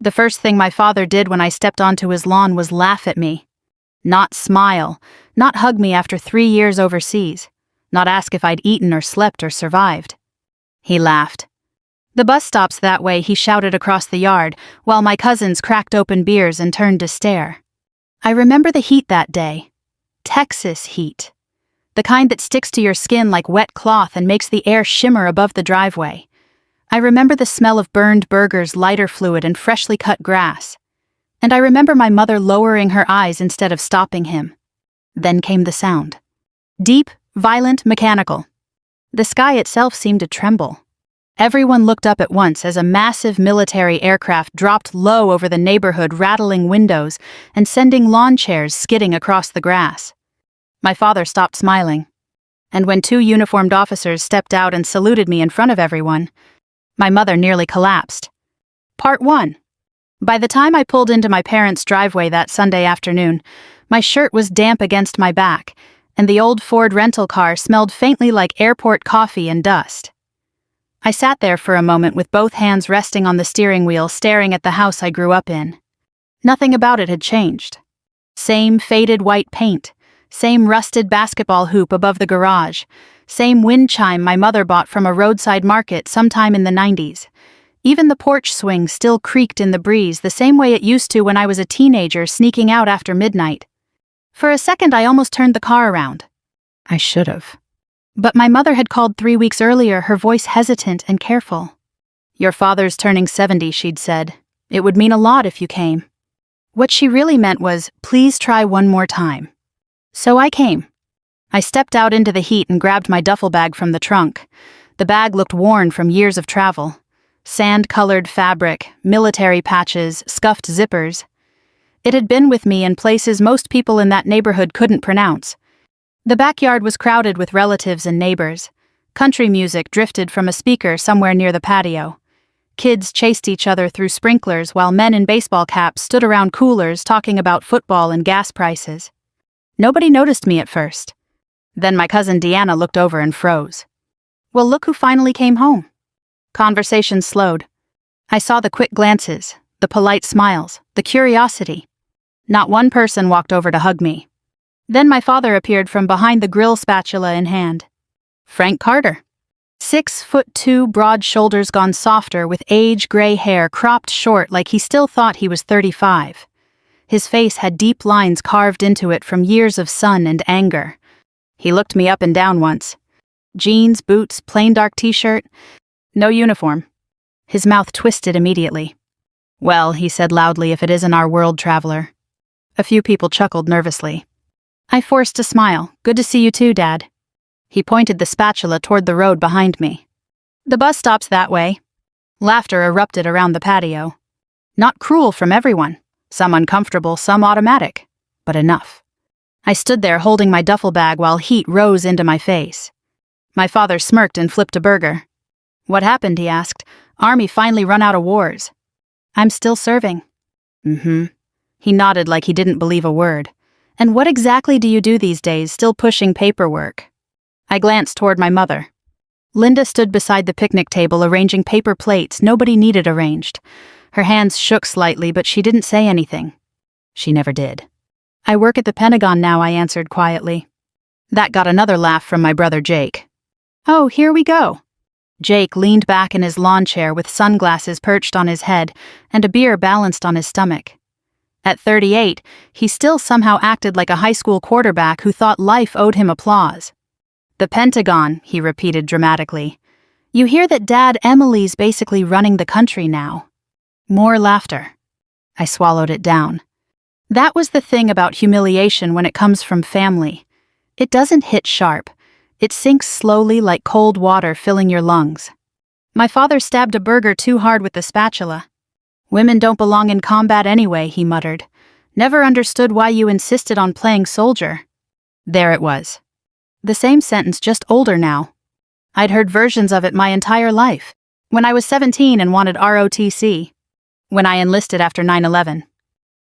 The first thing my father did when I stepped onto his lawn was laugh at me. Not smile, not hug me after 3 years overseas, not ask if I'd eaten or slept or survived. He laughed. The bus stops that way, he shouted across the yard, while my cousins cracked open beers and turned to stare. I remember the heat that day. Texas heat. The kind that sticks to your skin like wet cloth and makes the air shimmer above the driveway. I remember the smell of burned burgers, lighter fluid, and freshly cut grass. And I remember my mother lowering her eyes instead of stopping him. Then came the sound. Deep, violent, mechanical. The sky itself seemed to tremble. Everyone looked up at once as a massive military aircraft dropped low over the neighborhood, rattling windows and sending lawn chairs skidding across the grass. My father stopped smiling. And when 2 uniformed officers stepped out and saluted me in front of everyone, my mother nearly collapsed. Part 1. By the time I pulled into my parents' driveway that Sunday afternoon, my shirt was damp against my back, and the old Ford rental car smelled faintly like airport coffee and dust. I sat there for a moment with both hands resting on the steering wheel, staring at the house I grew up in. Nothing about it had changed. Same faded white paint, same rusted basketball hoop above the garage, same wind chime my mother bought from a roadside market sometime in the 90s. Even the porch swing still creaked in the breeze the same way it used to when I was a teenager sneaking out after midnight. For a second I almost turned the car around. I should have. But my mother had called 3 weeks earlier, her voice hesitant and careful. "Your father's turning 70, she'd said. "It would mean a lot if you came." What she really meant was, "Please try one more time." So I came. I stepped out into the heat and grabbed my duffel bag from the trunk. The bag looked worn from years of travel. Sand-colored fabric, military patches, scuffed zippers. It had been with me in places most people in that neighborhood couldn't pronounce. The backyard was crowded with relatives and neighbors. Country music drifted from a speaker somewhere near the patio. Kids chased each other through sprinklers while men in baseball caps stood around coolers talking about football and gas prices. Nobody noticed me at first. Then my cousin Deanna looked over and froze. Well, look who finally came home. Conversation slowed. I saw the quick glances, the polite smiles, the curiosity. Not one person walked over to hug me. Then my father appeared from behind the grill, spatula in hand. Frank Carter. 6'2", broad shoulders gone softer with age gray hair cropped short like he still thought he was 35. His face had deep lines carved into it from years of sun and anger. He looked me up and down once. Jeans, boots, plain dark t-shirt. No uniform. His mouth twisted immediately. "Well," he said loudly, "if it isn't our world traveler." A few people chuckled nervously. I forced a smile. "Good to see you too, Dad." He pointed the spatula toward the road behind me. "The bus stops that way." Laughter erupted around the patio. Not cruel from everyone. Some uncomfortable, some automatic. But enough. I stood there holding my duffel bag while heat rose into my face. My father smirked and flipped a burger. "What happened?" he asked. "Army finally run out of wars." "I'm still serving." He nodded like he didn't believe a word. "And what exactly do you do these days, still pushing paperwork?" I glanced toward my mother. Linda stood beside the picnic table arranging paper plates nobody needed arranged. Her hands shook slightly, but she didn't say anything. She never did. "I work at the Pentagon now," I answered quietly. That got another laugh from my brother Jake. "Oh, here we go." Jake leaned back in his lawn chair with sunglasses perched on his head and a beer balanced on his stomach. At 38, he still somehow acted like a high school quarterback who thought life owed him applause. "The Pentagon," he repeated dramatically. "You hear that Dad Emily's basically running the country now." More laughter. I swallowed it down. That was the thing about humiliation when it comes from family. It doesn't hit sharp. It sinks slowly like cold water filling your lungs. My father stabbed a burger too hard with the spatula. "Women don't belong in combat anyway," he muttered. "Never understood why you insisted on playing soldier." There it was. The same sentence, just older now. I'd heard versions of it my entire life. When I was 17 and wanted ROTC. When I enlisted after 9/11.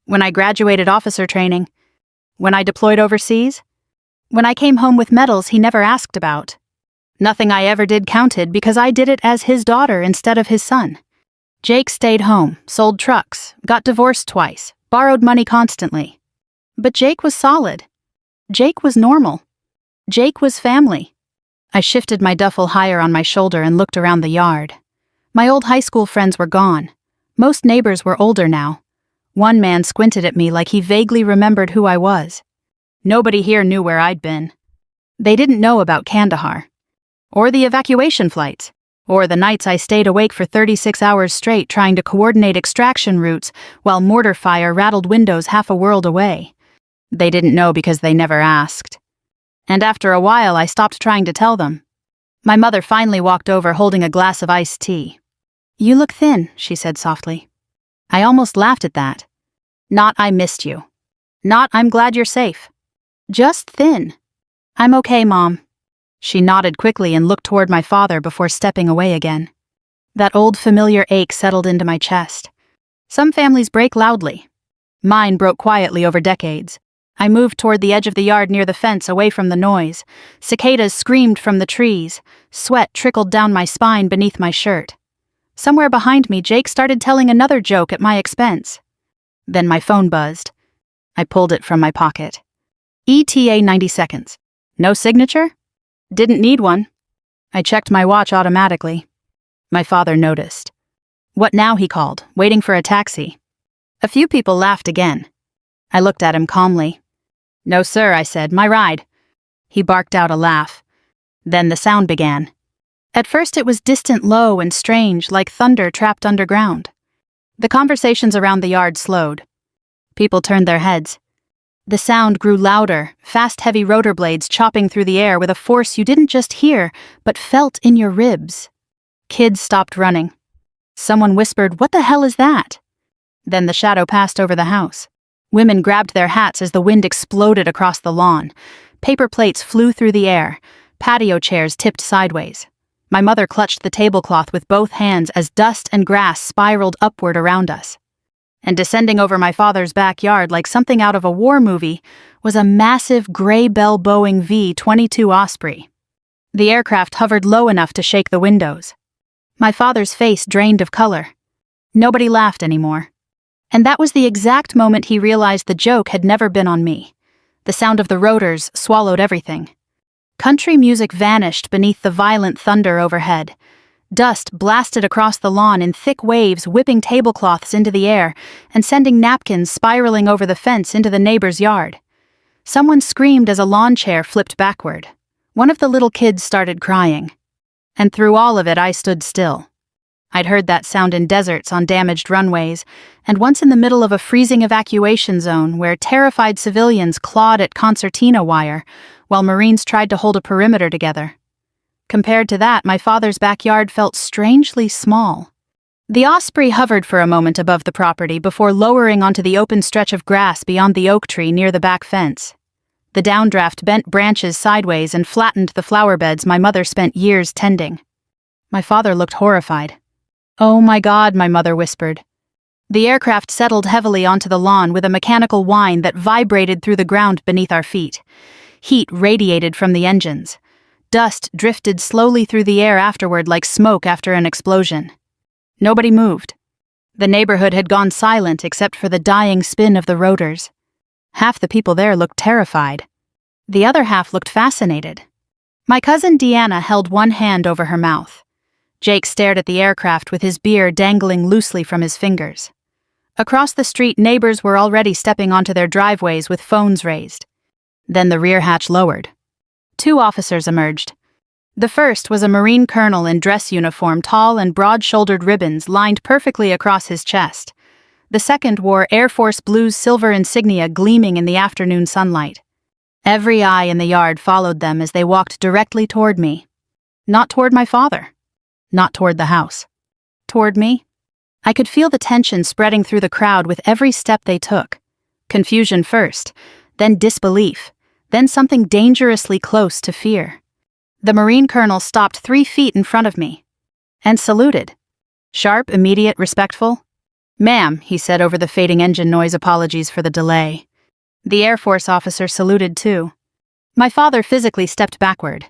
When I graduated officer training. When I deployed overseas. When I came home with medals he never asked about. Nothing I ever did counted because I did it as his daughter instead of his son. Jake stayed home, sold trucks, got divorced twice, borrowed money constantly. But Jake was solid. Jake was normal. Jake was family. I shifted my duffel higher on my shoulder and looked around the yard. My old high school friends were gone. Most neighbors were older now. One man squinted at me like he vaguely remembered who I was. Nobody here knew where I'd been. They didn't know about Kandahar, or the evacuation flights, or the nights I stayed awake for 36 hours straight trying to coordinate extraction routes while mortar fire rattled windows half a world away. They didn't know because they never asked. And after a while, I stopped trying to tell them. My mother finally walked over holding a glass of iced tea. "You look thin," she said softly. I almost laughed at that. Not "I missed you." Not "I'm glad you're safe." Just thin. "I'm okay, Mom." She nodded quickly and looked toward my father before stepping away again. That old familiar ache settled into my chest. Some families break loudly. Mine broke quietly over decades. I moved toward the edge of the yard near the fence, away from the noise. Cicadas screamed from the trees. Sweat trickled down my spine beneath my shirt. Somewhere behind me, Jake started telling another joke at my expense. Then my phone buzzed. I pulled it from my pocket. ETA 90 seconds. No signature? Didn't need one. I checked my watch automatically. My father noticed. "What now?" he called, waiting for a taxi. A few people laughed again. I looked at him calmly. "No, sir," I said, "my ride." He barked out a laugh. Then the sound began. At first it was distant, low, and strange, like thunder trapped underground. The conversations around the yard slowed. People turned their heads. The sound grew louder, fast, heavy rotor blades chopping through the air with a force you didn't just hear, but felt in your ribs. Kids stopped running. Someone whispered, "What the hell is that?" Then the shadow passed over the house. Women grabbed their hats as the wind exploded across the lawn. Paper plates flew through the air. Patio chairs tipped sideways. My mother clutched the tablecloth with both hands as dust and grass spiraled upward around us. And descending over my father's backyard like something out of a war movie was a massive gray bell-bowing V-22 Osprey. The aircraft hovered low enough to shake the windows. My father's face drained of color. Nobody laughed anymore. And that was the exact moment he realized the joke had never been on me. The sound of the rotors swallowed everything. Country music vanished beneath the violent thunder overhead. Dust blasted across the lawn in thick waves, whipping tablecloths into the air and sending napkins spiraling over the fence into the neighbor's yard. Someone screamed as a lawn chair flipped backward. One of the little kids started crying. And through all of it, I stood still. I'd heard that sound in deserts on damaged runways, and once in the middle of a freezing evacuation zone where terrified civilians clawed at concertina wire while Marines tried to hold a perimeter together. Compared to that, my father's backyard felt strangely small. The Osprey hovered for a moment above the property before lowering onto the open stretch of grass beyond the oak tree near the back fence. The downdraft bent branches sideways and flattened the flower beds my mother spent years tending. My father looked horrified. "Oh my God," my mother whispered. The aircraft settled heavily onto the lawn with a mechanical whine that vibrated through the ground beneath our feet. Heat radiated from the engines. Dust drifted slowly through the air afterward like smoke after an explosion. Nobody moved. The neighborhood had gone silent except for the dying spin of the rotors. Half the people there looked terrified. The other half looked fascinated. My cousin Deanna held one hand over her mouth. Jake stared at the aircraft with his beer dangling loosely from his fingers. Across the street, neighbors were already stepping onto their driveways with phones raised. Then the rear hatch lowered. 2 officers emerged. The first was a Marine colonel in dress uniform, tall and broad-shouldered ribbons lined perfectly across his chest. The second wore Air Force Blue's silver insignia gleaming in the afternoon sunlight. Every eye in the yard followed them as they walked directly toward me. Not toward my father. Not toward the house. Toward me. I could feel the tension spreading through the crowd with every step they took. Confusion first, then disbelief, then something dangerously close to fear. The Marine colonel stopped 3 feet in front of me and saluted. Sharp, immediate, respectful. "Ma'am," he said over the fading engine noise, "apologies for the delay." The Air Force officer saluted too. My father physically stepped backward.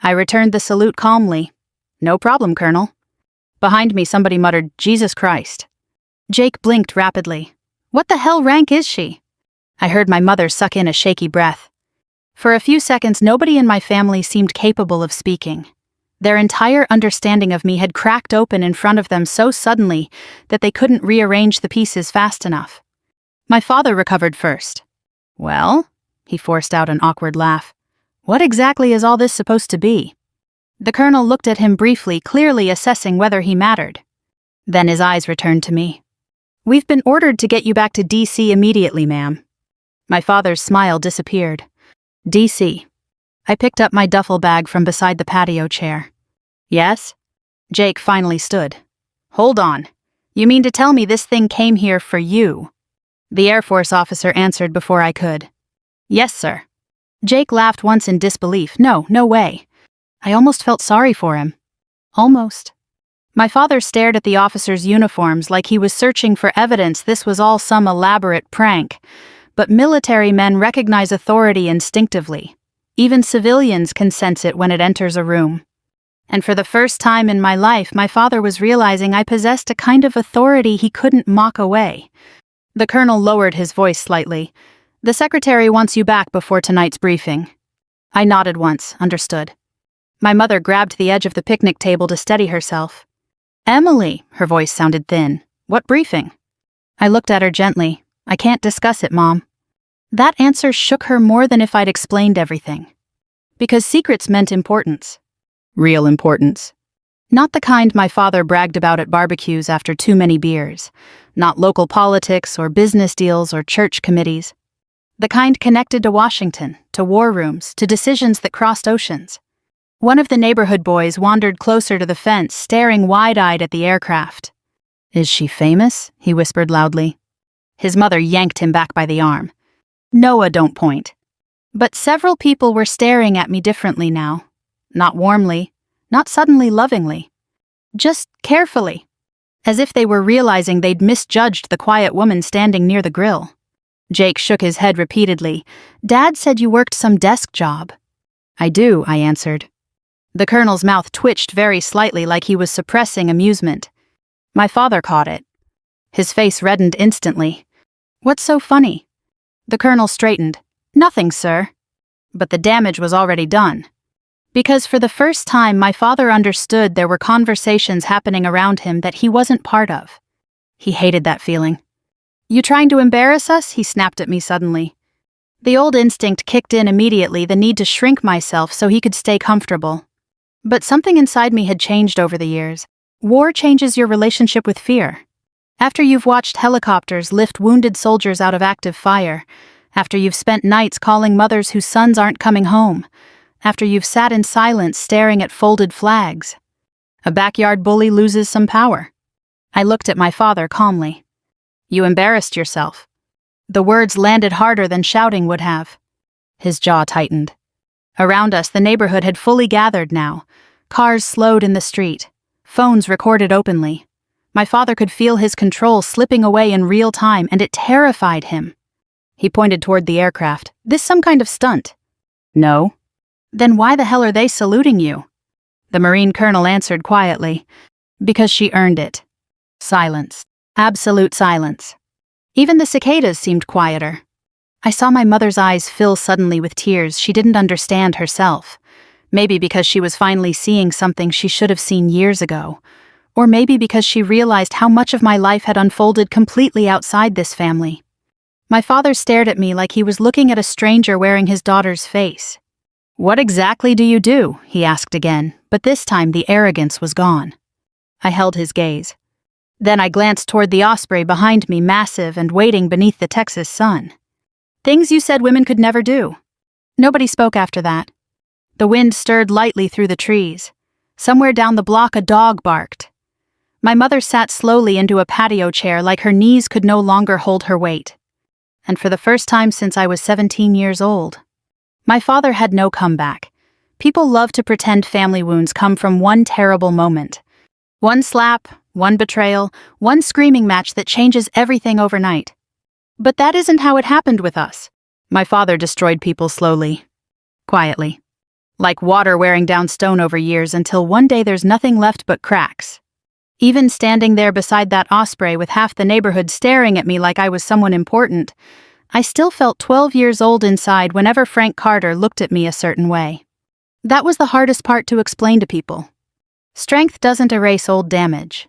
I returned the salute calmly. "No problem, Colonel." Behind me, somebody muttered, "Jesus Christ." Jake blinked rapidly. "What the hell rank is she?" I heard my mother suck in a shaky breath. For a few seconds, nobody in my family seemed capable of speaking. Their entire understanding of me had cracked open in front of them so suddenly that they couldn't rearrange the pieces fast enough. My father recovered first. "Well?" He forced out an awkward laugh. "What exactly is all this supposed to be?" The colonel looked at him briefly, clearly assessing whether he mattered. Then his eyes returned to me. "We've been ordered to get you back to D.C. immediately, ma'am." My father's smile disappeared. D.C. I picked up my duffel bag from beside the patio chair. "Yes?" Jake finally stood. "Hold on. You mean to tell me this thing came here for you?" The Air Force officer answered before I could. "Yes, sir." Jake laughed once in disbelief. No way. I almost felt sorry for him. Almost. My father stared at the officers' uniforms like he was searching for evidence this was all some elaborate prank. But military men recognize authority instinctively. Even civilians can sense it when it enters a room. And for the first time in my life, my father was realizing I possessed a kind of authority he couldn't mock away. The colonel lowered his voice slightly. "The secretary wants you back before tonight's briefing." I nodded once, understood. My mother grabbed the edge of the picnic table to steady herself. "Emily," her voice sounded thin. "What briefing?" I looked at her gently. "I can't discuss it, Mom." That answer shook her more than if I'd explained everything. Because secrets meant importance. Real importance. Not the kind my father bragged about at barbecues after too many beers. Not local politics or business deals or church committees. The kind connected to Washington, to war rooms, to decisions that crossed oceans. One of the neighborhood boys wandered closer to the fence, staring wide-eyed at the aircraft. "Is she famous?" he whispered loudly. His mother yanked him back by the arm. "Noah, don't point." But several people were staring at me differently now. Not warmly, not suddenly lovingly. Just carefully. As if they were realizing they'd misjudged the quiet woman standing near the grill. Jake shook his head repeatedly. "Dad said you worked some desk job." "I do," I answered. The colonel's mouth twitched very slightly like he was suppressing amusement. My father caught it. His face reddened instantly. "What's so funny?" The colonel straightened. "Nothing, sir." But the damage was already done. Because for the first time my father understood there were conversations happening around him that he wasn't part of. He hated that feeling. "You trying to embarrass us?" he snapped at me suddenly. The old instinct kicked in immediately, the need to shrink myself so he could stay comfortable. But something inside me had changed over the years. War changes your relationship with fear. After you've watched helicopters lift wounded soldiers out of active fire, after you've spent nights calling mothers whose sons aren't coming home, after you've sat in silence staring at folded flags, a backyard bully loses some power. I looked at my father calmly. "You embarrassed yourself." The words landed harder than shouting would have. His jaw tightened. Around us, the neighborhood had fully gathered now. Cars slowed in the street. Phones recorded openly. My father could feel his control slipping away in real time, and it terrified him. He pointed toward the aircraft. "This some kind of stunt?" "No." "Then why the hell are they saluting you?" The Marine colonel answered quietly. "Because she earned it." Silence. Absolute silence. Even the cicadas seemed quieter. I saw my mother's eyes fill suddenly with tears she didn't understand herself. Maybe because she was finally seeing something she should have seen years ago. Or maybe because she realized how much of my life had unfolded completely outside this family. My father stared at me like he was looking at a stranger wearing his daughter's face. "What exactly do you do?" he asked again, but this time the arrogance was gone. I held his gaze. Then I glanced toward the Osprey behind me, massive and waiting beneath the Texas sun. "Things you said women could never do." Nobody spoke after that. The wind stirred lightly through the trees. Somewhere down the block a dog barked. My mother sat slowly into a patio chair like her knees could no longer hold her weight. And for the first time since I was 17 years old, my father had no comeback. People love to pretend family wounds come from one terrible moment. One slap, one betrayal, one screaming match that changes everything overnight. But that isn't how it happened with us. My father destroyed people slowly, quietly, like water wearing down stone over years until one day there's nothing left but cracks. Even standing there beside that Osprey with half the neighborhood staring at me like I was someone important, I still felt 12 years old inside whenever Frank Carter looked at me a certain way. That was the hardest part to explain to people. Strength doesn't erase old damage.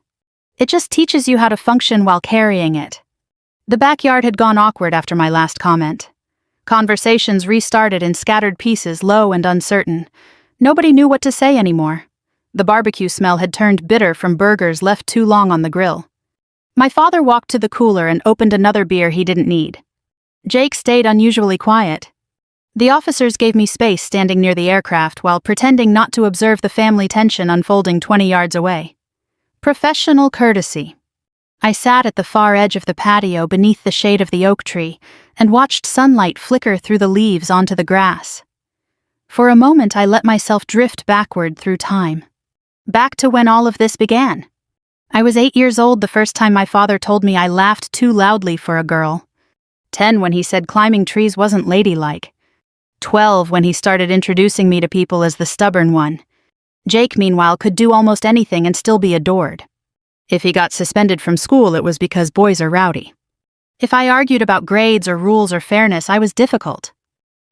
It just teaches you how to function while carrying it. The backyard had gone awkward after my last comment. Conversations restarted in scattered pieces, low and uncertain. Nobody knew what to say anymore. The barbecue smell had turned bitter from burgers left too long on the grill. My father walked to the cooler and opened another beer he didn't need. Jake stayed unusually quiet. The officers gave me space standing near the aircraft while pretending not to observe the family tension unfolding 20 yards away. Professional courtesy. I sat at the far edge of the patio beneath the shade of the oak tree and watched sunlight flicker through the leaves onto the grass. For a moment I let myself drift backward through time. Back to when all of this began. I was 8 years old the first time my father told me I laughed too loudly for a girl. 10 when he said climbing trees wasn't ladylike. 12 when he started introducing me to people as the stubborn one. Jake, meanwhile, could do almost anything and still be adored. If he got suspended from school, it was because boys are rowdy. If I argued about grades or rules or fairness, I was difficult.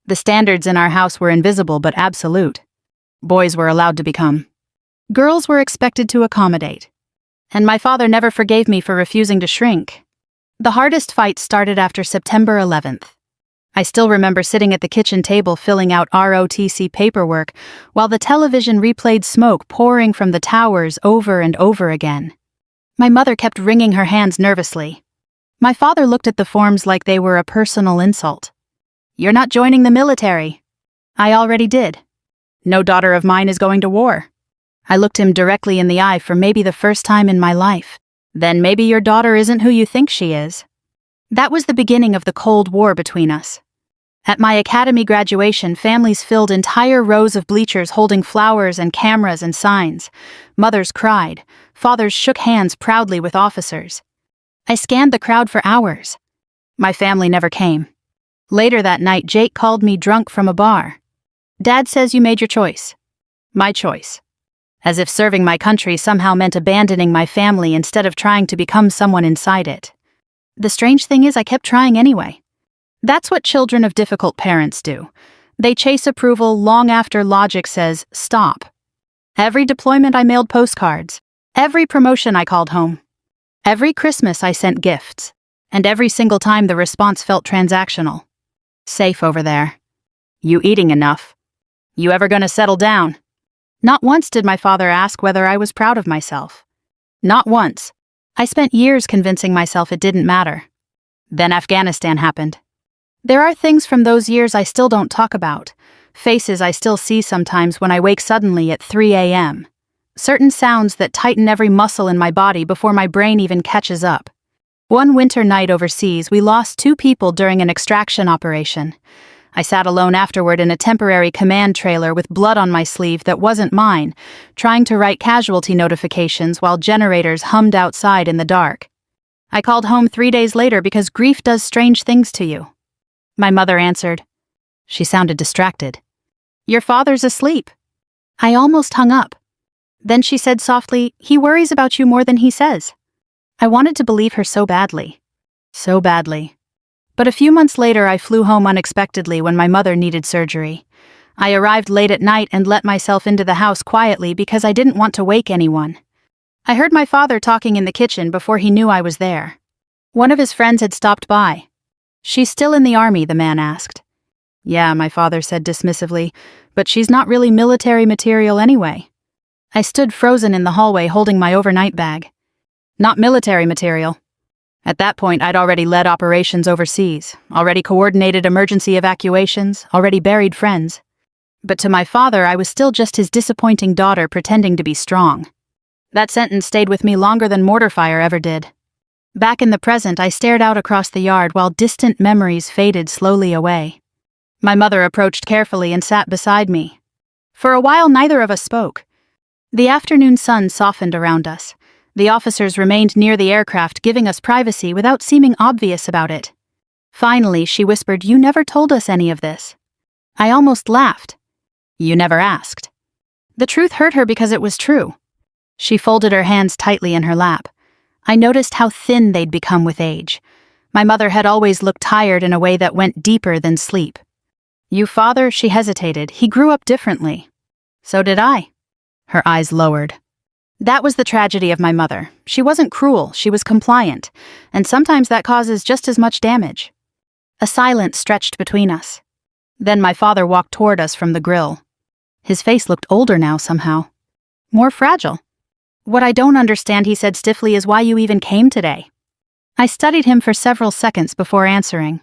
The standards in our house were invisible but absolute. Boys were allowed to become. Girls were expected to accommodate. And my father never forgave me for refusing to shrink. The hardest fight started after September 11th. I still remember sitting at the kitchen table filling out ROTC paperwork while the television replayed smoke pouring from the towers over and over again. My mother kept wringing her hands nervously. My father looked at the forms like they were a personal insult. "You're not joining the military." I already did. "No daughter of mine is going to war." I looked him directly in the eye for maybe the first time in my life. "Then maybe your daughter isn't who you think she is." That was the beginning of the Cold War between us. At my academy graduation, families filled entire rows of bleachers holding flowers and cameras and signs. Mothers cried. Fathers shook hands proudly with officers. I scanned the crowd for hours. My family never came. Later that night, Jake called me drunk from a bar. "Dad says you made your choice." My choice. As if serving my country somehow meant abandoning my family instead of trying to become someone inside it. The strange thing is I kept trying anyway. That's what children of difficult parents do. They chase approval long after logic says, stop. Every deployment I mailed postcards. Every promotion I called home. Every Christmas I sent gifts. And every single time the response felt transactional. "Safe over there." "You eating enough?" "You ever gonna settle down?" Not once did my father ask whether I was proud of myself. Not once. I spent years convincing myself it didn't matter. Then Afghanistan happened. There are things from those years I still don't talk about, faces I still see sometimes when I wake suddenly at 3 a.m. Certain sounds that tighten every muscle in my body before my brain even catches up. One winter night overseas, we lost 2 people during an extraction operation. I sat alone afterward in a temporary command trailer with blood on my sleeve that wasn't mine, trying to write casualty notifications while generators hummed outside in the dark. I called home 3 days later because grief does strange things to you. My mother answered. She sounded distracted. "Your father's asleep." I almost hung up. Then she said softly, "He worries about you more than he says." I wanted to believe her so badly. So badly. But a few months later, I flew home unexpectedly when my mother needed surgery. I arrived late at night and let myself into the house quietly because I didn't want to wake anyone. I heard my father talking in the kitchen before he knew I was there. One of his friends had stopped by. "She's still in the army?" the man asked. "Yeah," my father said dismissively, "but she's not really military material anyway." I stood frozen in the hallway holding my overnight bag. Not military material. At that point, I'd already led operations overseas, already coordinated emergency evacuations, already buried friends. But to my father, I was still just his disappointing daughter pretending to be strong. That sentence stayed with me longer than mortar fire ever did. Back in the present, I stared out across the yard while distant memories faded slowly away. My mother approached carefully and sat beside me. For a while, neither of us spoke. The afternoon sun softened around us. The officers remained near the aircraft, giving us privacy without seeming obvious about it. Finally, she whispered, "You never told us any of this." I almost laughed. "You never asked." The truth hurt her because it was true. She folded her hands tightly in her lap. I noticed how thin they'd become with age. My mother had always looked tired in a way that went deeper than sleep. You father, she hesitated, he grew up differently. So did I. Her eyes lowered. That was the tragedy of my mother. She wasn't cruel, she was compliant, and sometimes that causes just as much damage. A silence stretched between us. Then my father walked toward us from the grill. His face looked older now somehow. More fragile. What I don't understand, he said stiffly, is why you even came today. I studied him for several seconds before answering.